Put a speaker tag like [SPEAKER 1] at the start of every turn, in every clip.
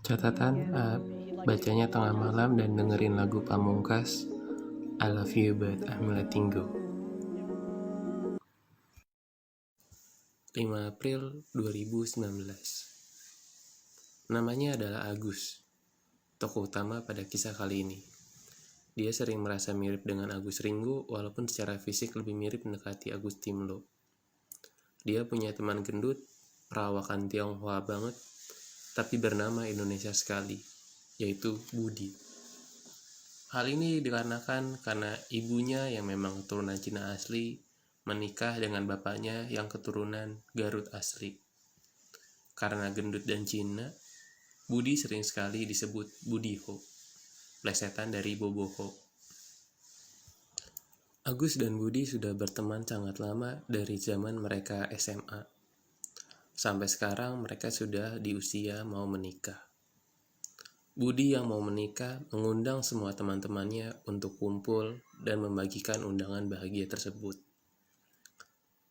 [SPEAKER 1] Catatan, bacanya tengah malam dan dengerin lagu Pamungkas, I Love You But I'm Letting Go. 5 April 2019. Namanya adalah Agus, tokoh utama pada kisah kali ini. Dia sering merasa mirip dengan Agus Ringo, walaupun secara fisik lebih mirip mendekati Agus Timlo. Dia punya teman gendut, perawakan Tionghoa banget, tapi bernama Indonesia sekali, yaitu Budi. Hal ini dikarenakan karena ibunya yang memang keturunan Cina asli menikah dengan bapaknya yang keturunan Garut asli. Karena gendut dan Cina, Budi sering sekali disebut Budiho, plesetan dari Boboho. Agus dan Budi sudah berteman sangat lama dari zaman mereka SMA. Sampai sekarang mereka sudah di usia mau menikah. Budi yang mau menikah mengundang semua teman-temannya untuk kumpul dan membagikan undangan bahagia tersebut.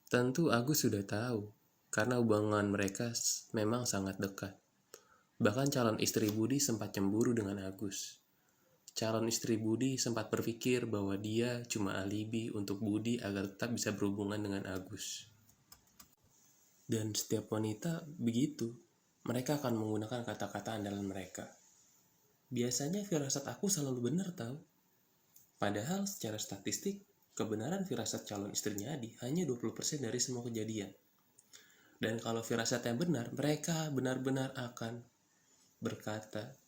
[SPEAKER 1] Tentu Agus sudah tahu, karena hubungan mereka memang sangat dekat. Bahkan calon istri Budi sempat cemburu dengan Agus. Calon istri Budi sempat berpikir bahwa dia cuma alibi untuk Budi agar tetap bisa berhubungan dengan Agus. Dan setiap wanita begitu, mereka akan menggunakan kata-kata andalan mereka. Biasanya firasat aku selalu benar tahu. Padahal secara statistik, kebenaran firasat calon istrinya Adi hanya 20% dari semua kejadian. Dan kalau firasatnya benar, mereka benar-benar akan berkata,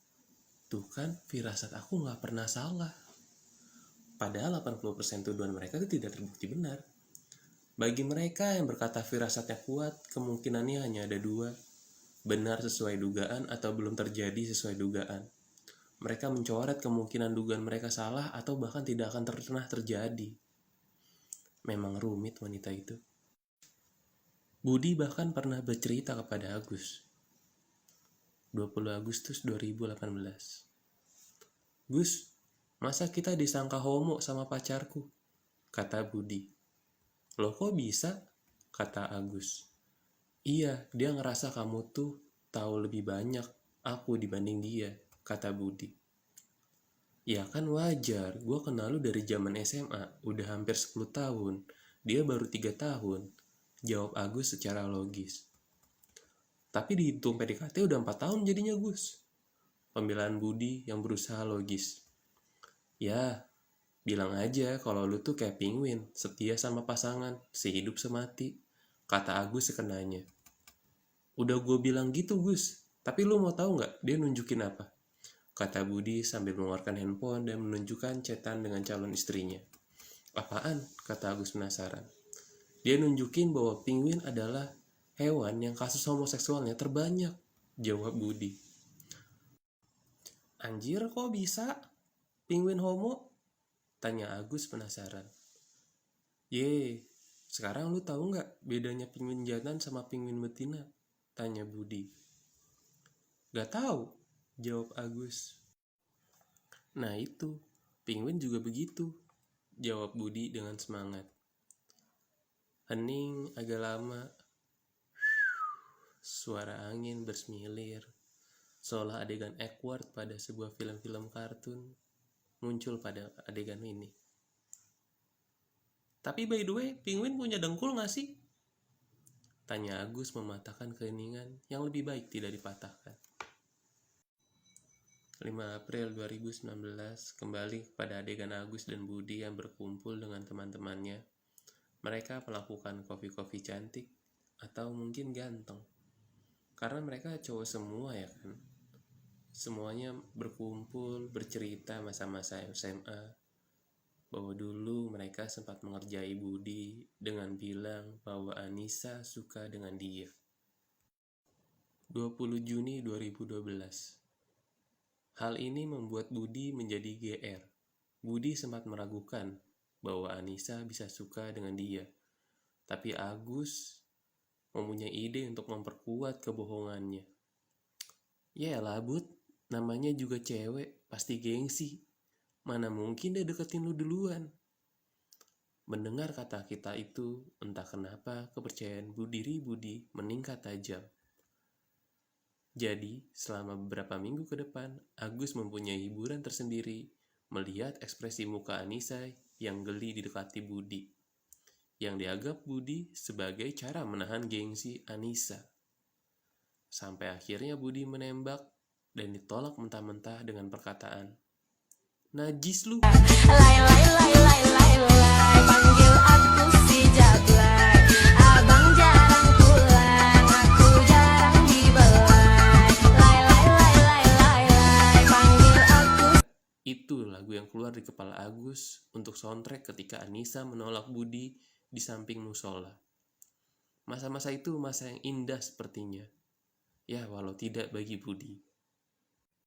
[SPEAKER 1] tuh kan firasat aku gak pernah salah. Padahal 80% tuduhan mereka itu tidak terbukti benar. Bagi mereka yang berkata firasatnya kuat, kemungkinannya hanya ada dua, benar sesuai dugaan atau belum terjadi sesuai dugaan. Mereka mencoret kemungkinan dugaan mereka salah atau bahkan tidak akan pernah terjadi. Memang rumit wanita itu. Budi bahkan pernah bercerita kepada Agus. 20 Agustus 2018. Gus, masa kita disangka homo sama pacarku? Kata Budi. Loh kok bisa? Kata Agus. Iya, dia ngerasa kamu tuh tahu lebih banyak aku dibanding dia, kata Budi. Ya kan wajar, gue kenal lu dari zaman SMA, udah hampir 10 tahun. Dia baru 3 tahun, jawab Agus secara logis. Tapi dihitung PDKT udah 4 tahun jadinya Gus. Pembelaan Budi yang berusaha logis. Ya, bilang aja kalau lu tuh kayak penguin, setia sama pasangan, sehidup semati, kata Agus sekenanya. Udah gue bilang gitu Gus, tapi lu mau tahu nggak dia nunjukin apa? Kata Budi sambil mengeluarkan handphone dan menunjukkan chatan dengan calon istrinya. Apaan? Kata Agus penasaran. Dia nunjukin bahwa penguin adalah hewan yang kasus homoseksualnya terbanyak, jawab Budi. Anjir kok bisa? Penguin homo? Tanya Agus penasaran. Ye, sekarang lu tahu nggak bedanya penguin jantan sama penguin betina? Tanya Budi. Gak tahu, jawab Agus. Nah itu, penguin juga begitu, jawab Budi dengan semangat. Hening agak lama, suara angin bersemilir, seolah adegan awkward pada sebuah film-film kartun muncul pada adegan ini. Tapi by the way, penguin punya dengkul gak sih? Tanya Agus mematahkan keheningan yang lebih baik tidak dipatahkan. 5 April 2019 kembali kepada adegan Agus dan Budi yang berkumpul dengan teman-temannya. Mereka melakukan kopi-kopi cantik atau mungkin ganteng. Karena mereka cowok semua ya kan. Semuanya berkumpul bercerita masa-masa SMA. Bahwa dulu mereka sempat mengerjai Budi dengan bilang bahwa Anissa suka dengan dia. 20 Juni 2012. Hal ini membuat Budi menjadi GR. Budi sempat meragukan bahwa Anissa bisa suka dengan dia. Tapi Agus mempunyai ide untuk memperkuat kebohongannya. Yaelah Bud, namanya juga cewek, pasti gengsi. Mana mungkin dia deketin lu duluan. Mendengar kata kita itu, entah kenapa kepercayaan diri Budi meningkat tajam. Jadi, selama beberapa minggu ke depan, Agus mempunyai hiburan tersendiri melihat ekspresi muka Anissa yang geli didekati Budi, yang dianggap Budi sebagai cara menahan gengsi Anissa. Sampai akhirnya Budi menembak dan ditolak mentah-mentah dengan perkataan, "Najis lu."
[SPEAKER 2] Lai lai lai lai lai lai, panggil aku si Jablay. Abang jarang pulang, aku jarang dibelai. Lai lai lai lai lai lai, panggil aku.
[SPEAKER 1] Itu lagu yang keluar di kepala Agus untuk soundtrack ketika Anissa menolak Budi di samping musola. Masa-masa itu masa yang indah sepertinya. Ya, walau tidak bagi Budi.